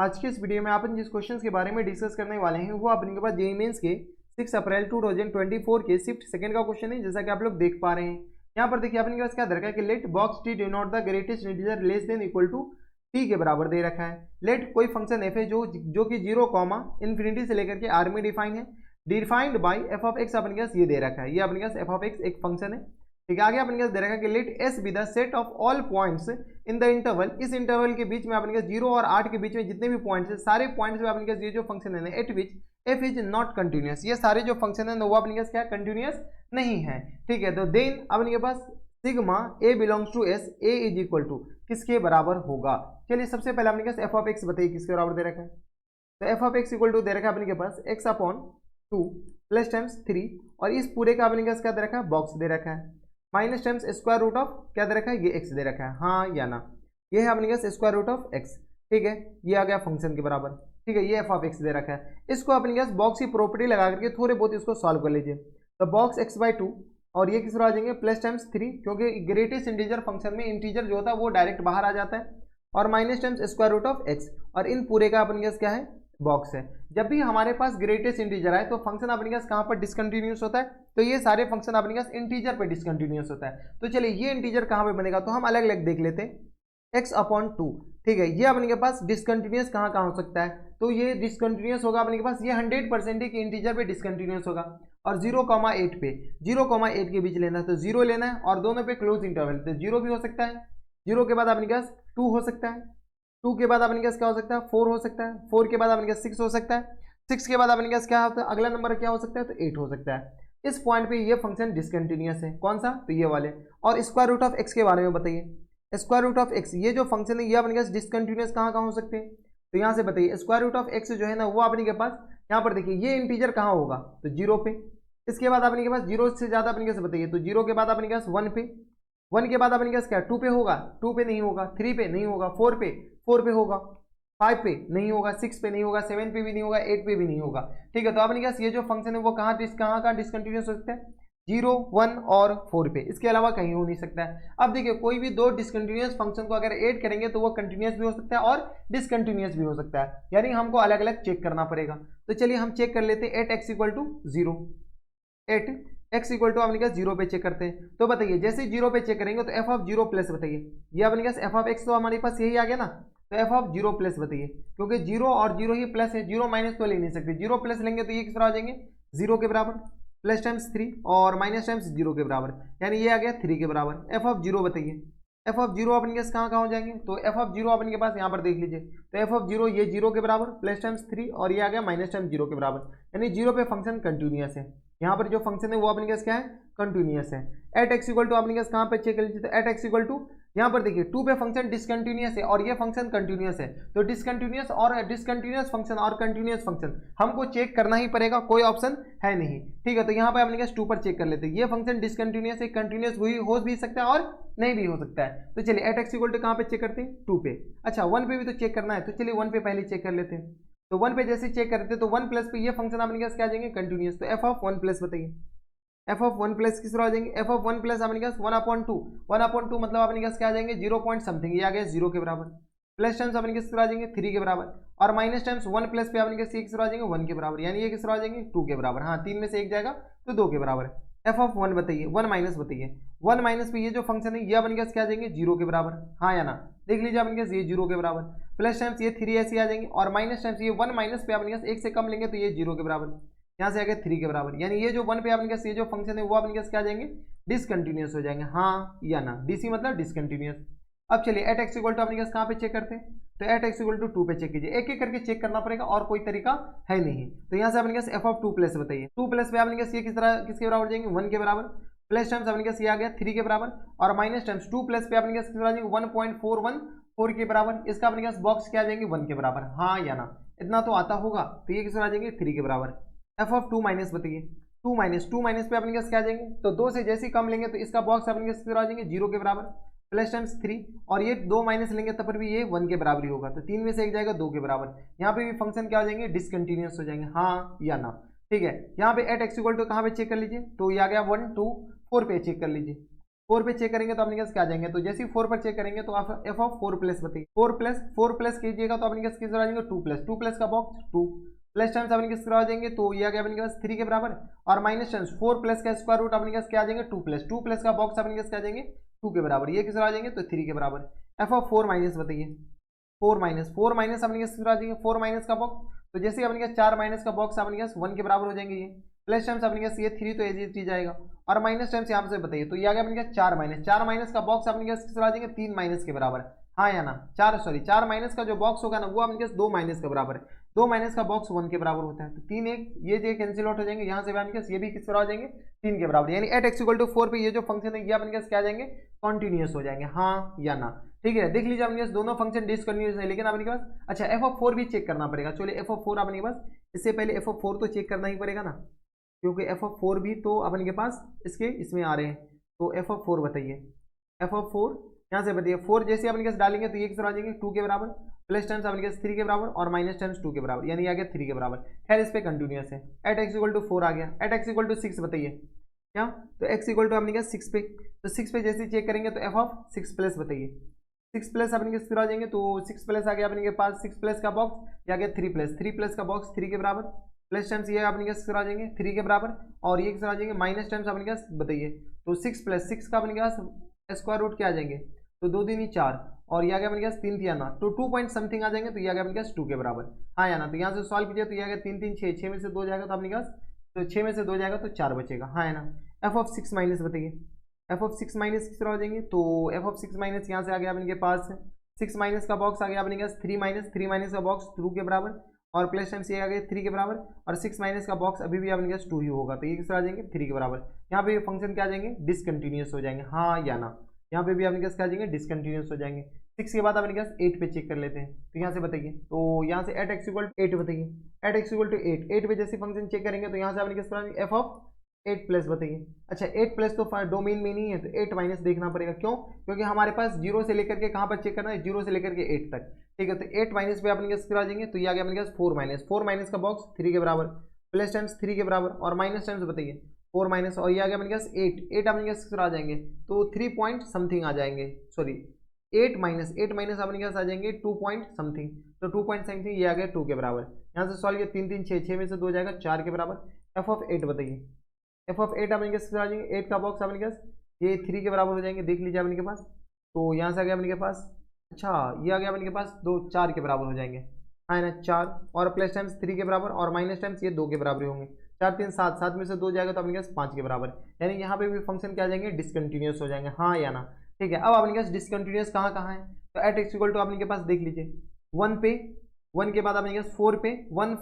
आज के इस वीडियो में अपन जिस क्वेश्चन के बारे में डिस्कस करने वाले हैं वो अपने के पास जेईई मेंस के 6 अप्रैल 2024 के शिफ्ट सेकंड का क्वेश्चन है, जैसा कि आप लोग देख पा रहे हैं। यहाँ पर देखिए अपने के पास क्या दे रखा है कि let box t denote the greatest integer less than equal to t के बराबर दे रखा है। लेट कोई फंक्शन एफ है जो कि 0, इन्फिनिटी से लेकर के आर में डिफाइन है, defined by F of x अपने के पास ये दे रखा है। ये अपने के पास एफ ऑफ एक्स एक फंक्शन है, ठीक है। आगे अपने के पास दे रखा है कि let S be the set of all points in the interval. इस इंटरवल के बीच में अपने के 0 और 8 के बीच में जितने भी पॉइंट्स है सारे पॉइंट्स में अपने के ये जो फंक्शन है ना eight which F is not continuous, ये सारे जो फंक्शन है ना वो अपने के क्या कंटिन्यूअस नहीं है, ठीक है। तो देन अपने के पास sigma A belongs to S, A is equal to किसके बराबर होगा। चलिए सबसे पहले अपने के पास एफ ऑफ एक्स बताइए किसके बराबर दे रखा है। तो f of x equal to दे रखा है अपने के पास एक्स अपॉन 2 प्लस टाइम्स 3, और इस पूरे का अपने के पास क्या दे रखा है बॉक्स दे रखा है, minus times square root of क्या दे रखा है ये एक्स दे रखा है, हाँ या ना। ये है अपने के पास स्क्वायर रूट ऑफ एक्स, ठीक है। ये आ गया फंक्शन के बराबर, ठीक है। ये एफ ऑफ एक्स दे रखा है। इसको अपने के पास बॉक्स की प्रॉपर्टी लगा करके थोड़े बहुत इसको सॉल्व कर लीजिए। तो बॉक्स एक्स बाई 2 और ये किस तरह आ जाएंगे प्लस टाइम्स 3, क्योंकि ग्रेटेस्ट इंटीजर फंक्शन में इंटीजर जो होता है वो डायरेक्ट बाहर आ जाता है, और minus times square root of x, और इन पूरे का अपने के पास क्या है बॉक्स है। जब भी हमारे पास ग्रेटेस्ट इंटीजर आए तो फंक्शन अपने पास कहाँ पर डिसकंटिन्यूस होता है, तो ये सारे फंक्शन अपने पास इंटीजर पे डिसकंटिन्यूस होता है। तो चलिए ये इंटीजर कहाँ पे बनेगा, तो हम अलग अलग देख लेते हैं। एक्स अपॉन 2, ठीक है। ये अपने के पास डिसकंटिन्यूस कहाँ कहाँ हो सकता है, तो ये डिसकंटिन्यूस होगा अपने के पास, ये 100% कि इंटीजर पे डिसकंटिन्यूस होगा। और 0,8 पे 0,8 के बीच लेना है, तो 0 लेना है, और दोनों पे क्लोज इंटरवल, तो 0 भी हो सकता है। 0 के बाद अपने के पास 2 हो सकता है, 2 के बाद अपने के पास क्या हो सकता है 4 हो सकता है, 4 के बाद अपने के पास 6 हो सकता है, 6 के बाद अपने के पास क्या होता है अगला नंबर क्या हो सकता है, तो 8 हो सकता है। इस पॉइंट पे ये फंक्शन डिसकंटिन्यूअस है, कौन सा, तो ये वाले। और स्क्वायर रूट ऑफ एक्स के बारे में बताइए। स्क्वायर रूट ऑफ एक्स ये जो फंक्शन है ये अपने के पास डिसकंटिन्यूअस कहाँ कहाँ हो सकते हैं, तो यहाँ से बताइए। स्क्वायर रूट ऑफ एक्स जो है ना वो अपने के पास यहाँ पर देखिए ये इंटीजर कहाँ होगा, तो 0 पे। इसके बाद अपने के पास 0 से ज़्यादा अपने के पास बताइए, तो 0 के बाद अपने के पास 1 पे, 1 के बाद अपने के पास क्या 2 पे होगा, 2 पे नहीं होगा, 3 पे नहीं होगा, 4 पे होगा, 5 पे नहीं होगा, 6 पे नहीं होगा, 7 पे भी नहीं होगा, 8 पे भी नहीं होगा, ठीक है। तो अपने पास ये जो फंक्शन है वो कहाँ कहाँ डिसकंटिन्यूस हो सकता है, 0, 1 और 4 पे, इसके अलावा कहीं हो नहीं सकता है। अब देखिए कोई भी दो डिसकंटिन्यूस फंक्शन को अगर ऐड करेंगे तो वो कंटिन्यूस भी हो सकता है और डिसकंटिन्यूस भी हो सकता है, यानी हमको अलग अलग चेक करना पड़ेगा। तो चलिए हम चेक कर लेते हैं at x equal to 0, at x equal to अपने पास 0 पे चेक करते हैं। तो बताइए जैसे 0 पे चेक करेंगे तो एफ ऑफ 0 प्लस बताइए, ये अपने पास एफ ऑफ एक्स तो हमारे पास यही आ गया ना, तो एफ ऑफ 0 प्लस बताइए, क्योंकि 0 और 0 ही प्लस है, 0 माइनस तो ले नहीं सकते, 0 प्लस लेंगे तो ये किस तरह आ जाएंगे 0 के बराबर, प्लस टाइम्स 3 और माइनस टाइम्स 0 के बराबर, यानी ये आ गया 3 के बराबर। एफ ऑफ 0 बताइए, एफ ऑफ 0 अपने के कहाँ कहाँ हो जाएंगे, तो एफ ऑफ 0 अपने के पास यहाँ पर देख लीजिए, तो एफ ऑफ 0 ये 0 के बराबर प्लस टाइम्स 3 और ये आ गया माइनस टाइम्स 0 के बराबर, यानी 0 पे फंक्शन कंटिन्यूअस है। यहाँ पर जो फंक्शन है वो अपने पास क्या है कंटिन्यूअस है। एट एक्स इक्वल टू अपने पास कहाँ पे चेक कर लीजिए, तो एट एक्स इक्वल टू यहाँ पर देखिए 2 पे फंक्शन डिसकंटिन्यूअस है और ये फंक्शन कंटिन्यूअस है, तो डिसकंटिन्यूअस फंक्शन और कंटिन्यूअस फंक्शन हमको चेक करना ही पड़ेगा, कोई ऑप्शन है नहीं, ठीक है। तो यहाँ पे अपने पास 2 पर चेक कर लेते हैं, ये फंक्शन डिसकंटिन्यूअस है, कंटिन्यूअस हो भी सकता है और नहीं भी हो सकता है। तो चलिए एट एक्स इक्वल टू कहाँ पे चेक करते हैं 2 पे, अच्छा 1 पे भी तो चेक करना है, तो चलिए 1 पे पहले चेक कर लेते हैं। तो 1 पे जैसे चेक करते हैं तो 1 प्लस पे ये फंक्शन अपने पास क्या आ जाएंगे कंटिन्यूअस, तो एफ ऑफ 1 प्लस बताइए, एफ ऑफ 1 प्लस किस तरह आ जाएंगे, एफ ऑफ 1 प्लस अपने पास 1/2, 1/2 मतलब अपने पास क्या आ जाएंगे 0 पॉइंट समथिंग, ये आ गया 0 के बराबर, प्लस टाइम्स अपने किस तरह आ जाएंगे 3 के बराबर, और माइनस टाइम्स 1 प्लस पे अपने किस तरह आ जाएंगे 1 के बराबर, यानी ये किस तरह आ जाएंगे 2 के बराबर, हाँ 3 में से एक जाएगा तो 2 के बराबर। एफ ऑफ 1 बताइए, 1 माइनस बताइए, 1 माइनस पे ये जो फंक्शन है ये अपने पास क्या आ जाएंगे 0 के बराबर, हाँ या ना, देख लीजिए अपने पास ये 0 के बराबर, प्लस टाइम्स ये 3 ऐसे आ जाएंगे, और माइनस टाइम्स ये 1 माइनस पे अपने पास 1 से कम लेंगे तो ये 0 के बराबर, यहाँ से आ गया 3 के बराबर, यानी ये जो 1 पे अपने पास ये जो फंक्शन है वो अपने पास क्या आ जाएंगे डिसकंटिन्यूअस हो जाएंगे, हाँ या ना, डीसी मतलब डिसकंटिन्यूअस। अब चलिए एट एक्स इक्वल टू अपने पास कहाँ पे चेक करते हैं, तो एट एक्स इक्वल टू 2 पे चेक कीजिए, एक एक करके चेक करना पड़ेगा और कोई तरीका है नहीं। तो यहाँ से अपने पास एफ ऑफ 2 प्लस बताइए, 2 प्लस पे अपने पास ये किस तरह किसके बराबर जाएंगे 1 के बराबर, प्लस टाइम्स अपने पास ये आ गया 3 के बराबर, और माइनस टाइम्स 2 प्लस पे अपने पास किस तरह जाएंगे 1.414 के बराबर, इसका अपने पास बॉक्स क्या आ जाएंगे 1 के बराबर, हाँ या ना, इतना तो आता होगा, तो ये किस तरह आ जाएंगे 3 के बराबर। एफ ऑफ 2 माइनस बताइए, 2 माइनस पे अपने पास क्या आ जाएंगे, तो 2 से जैसे ही कम लेंगे तो इसका बॉक्स अपने पास किस तरह आ जाएंगे 0 के बराबर, प्लस टाइम्स 3 और ये 2 माइनस लेंगे तब पर भी ये 1 के बराबर ही होगा, तो 3 में से एक जाएगा 2 के बराबर, यहाँ पे भी फंक्शन क्या हो जाएंगे डिसकंटिन्यूअस हो जाएंगे, हाँ या ना, ठीक है। यहाँ पे एट एक्स इक्वल टू कहाँ पे चेक कर लीजिए, तो ये आ गया 1 2 4 पे चेक कर लीजिए, 4 पे चेक करेंगे तो अपने पास क्या आ जाएंगे, तो जैसे ही 4 पर चेक करेंगे तो आप एफ ऑफ 4 प्लस बताइए, 4 प्लस कीजिएगा तो अपने पास किस तरह आ जाएंगे 2 प्लस का बॉक्स 2 प्लस टाइम्स अपने किस तरह आ जाएंगे, तो ये आ गया अपने पास 3 के बराबर, और माइनस टाइम्स 4 प्लस का स्क्वायर रूट अपने पास क्या आ जाएंगे 2 प्लस का बॉक्स अपने पास क्या आ जाएंगे 2 के बराबर, ये किस तरह आ जाएंगे तो 3 के बराबर। एफ ऑफ 4 माइनस बताइए, 4 माइनस अपने किस तरह आ जाएंगे 4 माइनस का बॉक्स, तो जैसे अपने पास 4 माइनस का बॉक्स अपने पास 1 के बराबर हो जाएंगे, ये प्लस टाइम्स अपने पास ये 3 तो एज इट जाएगा, और माइनस टाइम्स यहाँ से बताइए, तो ये आ गया अपने पास 4 माइनस का बॉक्स अपने पास किस तरह आ जाएंगे 3 माइनस के बराबर, हाँ या ना, 4 माइनस का जो बॉक्स होगा ना वो अपने पास 2 माइनस के बराबर है, 2 माइनस का बॉक्स 1 के बराबर होता है, तो 3 एक ये जो कैंसिल आउट हो जाएंगे, यहाँ से अपने पास ये भी किस तरह आ जाएंगे 3 के बराबर, यानी एट एक्स इक्वल टू 4 पे ये जो फंक्शन है ये अपने पास क्या आ जाएंगे कॉन्टिन्यूस हो जाएंगे, हाँ या ना। ठीक है, देख लीजिए अपने पास दोनों फंक्शन डिसकंटिन्यूस है, लेकिन अपने पास अच्छा एफ ऑफ 4 भी चेक करना पड़ेगा, चलिए एफ ऑफ 4 अपने पास, इससे पहले एफ ऑफ 4 तो चेक करना ही पड़ेगा ना, क्योंकि एफ ऑफ 4 भी तो अपन के पास इसके इसमें आ रहे हैं, तो एफ ऑफ 4 बताइए, एफ ऑफ 4 यहाँ से बताइए 4 जैसे अपने पास डालेंगे तो ये किस तरह आ जाएंगे 2 के बराबर, प्लस टाइम्स अपने पास 3 के बराबर, और माइनस टाइम्स 2 के बराबर, यानी आ गया 3 के बराबर। खैर इस पे कंटिन्यूस है, एट एक्स इक्वल टू 4 आ गया, एट एक्स इक्वल टू 6 बताइए क्या, तो एक्स इक्वल टू अपने पास 6 पे, तो 6 पे जैसे चेक करेंगे तो एफ ऑफ 6 प्लस बताइए, 6 प्लस अपने किस तरह आ जाएंगे, तो 6 प्लस आ गया अपने के पास 6 प्लस का बॉक्स, या गया 3 प्लस का बॉक्स 3 के बराबर, प्लस टाइम्स ये अपने किस तरह आ जाएंगे 3 के बराबर, और ये किस तरह आ जाएंगे माइनस टाइम्स अपने पास बताइए, तो 6 प्लस 6 का अपने पास स्क्वायर रूट क्या आ जाएंगे, तो 2 3 4, और ये आ गया अपने पास 3 3 9, तो 2 पॉइंट समथिंग आ जाएंगे, तो ये आ गया अपने पास 2 के बराबर, हाँ या ना। तो यहाँ से सॉल्व कीजिए तो ये आ गया 3 3 6 में से 2 जाएगा तो अपने पास, तो 6 में से 2 जाएगा तो 4 बचेगा, हाँ है ना। एफ ऑफ 6 माइनस बताइए, एफ ऑफ 6 माइनस किस तरह हो जाएंगे, तो एफ ऑफ 6 माइनस यहाँ से आ गया अपने के पास 6 माइनस का बॉक्स आ गया अपने पास 3 माइनस का बॉक्स 2 के बराबर, और प्लस टाइम्स ये आ गया 3 के बराबर, और 6 माइनस का बॉक्स अभी भी अपने पास 2 ही होगा, तो ये किस तरह आ जाएंगे 3 के बराबर। यहाँ पे फंक्शन क्या आ जाएंगे डिसकंटिन्यूस हो जाएंगे, हाँ या ना। यहाँ पे भी अपने पास क्या आ जाएंगे डिसकंटिन्यूस हो जाएंगे। 6 के बाद अपने पास 8 पे चेक कर लेते हैं, तो यहाँ से बताइए, तो यहाँ से एट एक्स इक्वल टू 8 बताइए, एट एक्स इक्वल टू 8 पे जैसे फंक्शन चेक करेंगे तो यहाँ से अपने पास एफ ऑफ 8 प्लस बताइए। अच्छा 8 प्लस तो डोमेन में नहीं है, तो 8 माइनस देखना पड़ेगा, क्यों, क्योंकि हमारे पास 0 से लेकर के कहाँ पर चेक करना है 0 से लेकर के 8 तक, ठीक है। तो 8 माइनस पे अपने पास आ जाएंगे, तो ये आ गया अपने पास 4 माइनस का बॉक्स 3 के बराबर, प्लस टाइम्स 3 के बराबर, और माइनस टाइम्स बताइए 4 माइनस, और ये आ गया अपने पास 8 अपने पास आ जाएंगे, तो 3 पॉइंट समथिंग आ जाएंगे, सॉरी 8 माइनस अपने पास आ जाएंगे 2 पॉइंट समथिंग, तो 2 पॉइंट समथिंग ये आ गया 2 के बराबर। यहाँ से सॉल्व किया 3 3 6 में से 2 जाएगा 4 के बराबर। एफ ऑफ 8 बताइए, एफ ऑफ 8 अपने पास आ जाएंगे, 8 का बॉक्स अपने पास ये 3 के बराबर हो जाएंगे, देख लीजिए अपने के पास, तो यहाँ से आ गया अपने के पास, अच्छा ये आ गया अपने के पास 2 4 के बराबर हो जाएंगे, है ना 4, और प्लस टाइम्स 3 के बराबर, और माइनस टाइम्स ये 2 के बराबर होंगे, 4 3 7, 7 में से 2 जाएगा तो अपने पास 5 के बराबर, यानी यहाँ पे भी फंक्शन क्या आ जाएंगे डिसकंटिन्यूस हो जाएंगे, हाँ या ना। ठीक है, अब अपने पास डिसकंटिन्यूस कहाँ कहाँ है, तो एट एक्स इक्वल टू अपने के पास देख लीजिए 1 पे, 1 के बाद अपने पास 4 पे 1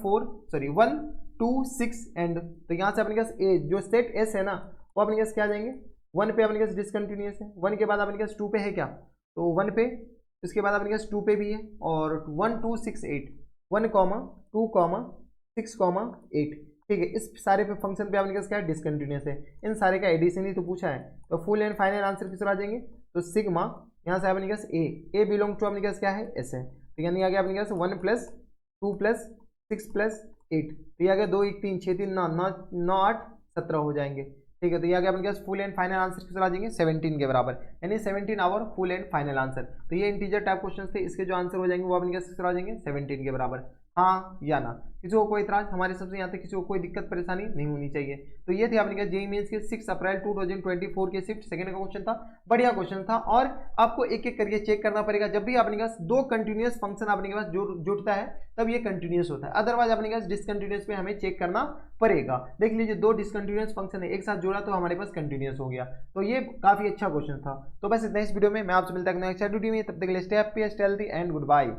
2 6 एंड, तो यहाँ से अपने पास ए जो सेट एस है ना वो अपने पास क्या आ जाएंगे 1 पे अपने पास डिसकंटिन्यूस है, 1 के बाद अपने पास 2 पे है क्या, तो 1 पे, इसके बाद अपने पास 2 पे भी है, और 1 2 6 8 1 2 6 8, ठीक है। इस सारे पे फंक्शन पे अपने पास क्या है डिसकंटिन्यूस है, इन सारे का एडिशन ही तो पूछा है, तो फुल एंड फाइनल आंसर किस तरह आ जाएंगे, तो सिग्मा यहाँ से अपने पास ए बिलोंग टू अपने पास क्या है एस है, तो यानी आ गया अपने पास 1 प्लस 2 प्लस 6 प्लस 8, तो ये आ गया 2 1 3 6 3 9 8 17 हो जाएंगे, ठीक है। तो ये आ गया अपने पास फुल एंड फाइनल आंसर किस तरह आ जाएंगे 17 के बराबर, यानी 17 our full and final answer. तो ये इंटीजर टाइप क्वेश्चन थे, इसके जो आंसर हो जाएंगे वो अपने पास किस तरह आ जाएंगे 17 के बराबर, हाँ या ना। किसी को कोई इतराज हमारे सबसे यहाँ तक किसी को कोई दिक्कत परेशानी नहीं होनी चाहिए। तो ये थे अपने जेईई मेंस के 6 अप्रैल 2024 के शिफ्ट सेकंड का क्वेश्चन था, बढ़िया क्वेश्चन था, और आपको एक एक करके चेक करना पड़ेगा, जब भी अपने पास 2 कंटिन्यूस फंक्शन अपने पास जुड़ता है तब ये कंटिन्यूस होता है, अदरवाइज अपने पास डिसकंटिन्यूस पे हमें चेक करना पड़ेगा। देख लीजिए 2 डिसकंटिन्यूस फंक्शन है एक साथ जुड़ा तो हमारे पास कंटिन्यूस हो गया, तो ये काफी अच्छा क्वेश्चन था। तो बस इतना इस वीडियो में, मैं आपसे मिलता हूं नेक्स्ट वीडियो में, तब तक के लिए stay happy stay healthy and good bye.